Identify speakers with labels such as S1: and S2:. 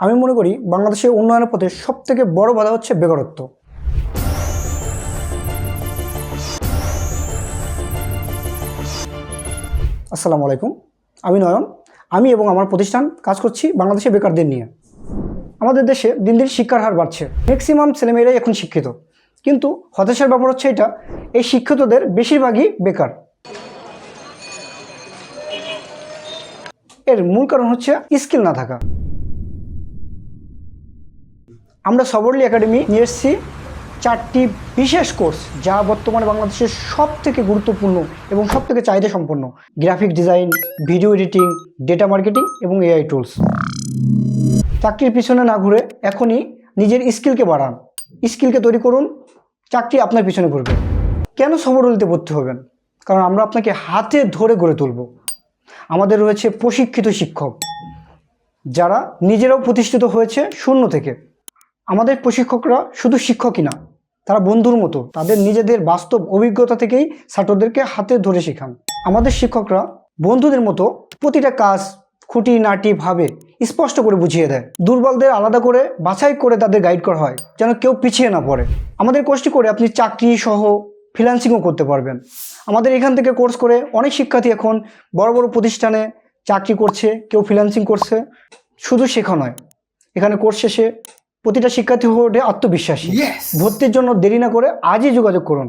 S1: আমি মনে করি বাংলাদেশের উন্নয়নের পথে সবথেকে বড় বাধা হচ্ছে বেকারত্ব। আসসালামু আলাইকুম, আমি নয়ন। আমি এবং আমার প্রতিষ্ঠান কাজ করছি বাংলাদেশের বেকারদের নিয়ে। আমাদের দেশে দিন দিন শিক্ষার হার বাড়ছে, ম্যাক্সিমাম ছেলেমেয়েরাই এখন শিক্ষিত, কিন্তু হতাশার ব্যাপার হচ্ছে এটা, এই শিক্ষিতদের বেশিরভাগই বেকার। এর মূল কারণ হচ্ছে স্কিল না থাকা। আমরা সবরলি একাডেমি নিয়ে এসেছি 4টি বিশেষ কোর্স, যা বর্তমানে বাংলাদেশের সবথেকে গুরুত্বপূর্ণ এবং সবথেকে চাহিদা সম্পন্ন: graphic design, video editing, data marketing এবং এআই টুলস। চাকরির পিছনে না ঘুরে এখনই নিজের স্কিলকে বাড়ান, স্কিলকে তৈরি করুন, চাকরি আপনার পিছনে ঘুরবে। কেন সবরলিতে ভর্তি হবেন? কারণ আমরা আপনাকে হাতে ধরে গড়ে তুলব। আমাদের রয়েছে প্রশিক্ষিত শিক্ষক, যারা নিজেরাও প্রতিষ্ঠিত হয়েছে শূন্য থেকে। আমাদের প্রশিক্ষকরা শুধু শিক্ষকই না, তারা বন্ধুর মতো। তাদের নিজেদের বাস্তব অভিজ্ঞতা থেকেই ছাত্রদেরকে হাতে ধরে শেখান। আমাদের শিক্ষকরা বন্ধুদের মতো প্রতিটা কাজ খুঁটিনাটি ভাবে স্পষ্ট করে বুঝিয়ে দেয়। দুর্বলদের আলাদা করে বাছাই করে তাদের গাইড করা হয়, যেন কেউ পিছিয়ে না পড়ে। আমাদের কোর্সটি করে আপনি চাকরি সহ ফ্রিল্যান্সিংও করতে পারবেন। আমাদের এখান থেকে কোর্স করে অনেক শিক্ষার্থী এখন বড় বড় প্রতিষ্ঠানে চাকরি করছে, কেউ ফ্রিল্যান্সিং করছে। শুধু শেখা নয়, এখানে কোর্স শেষে প্রতিটা শিক্ষার্থী হয়ে ওঠে আত্মবিশ্বাসী। ভর্তির জন্য দেরি না করে আজই যোগাযোগ করুন।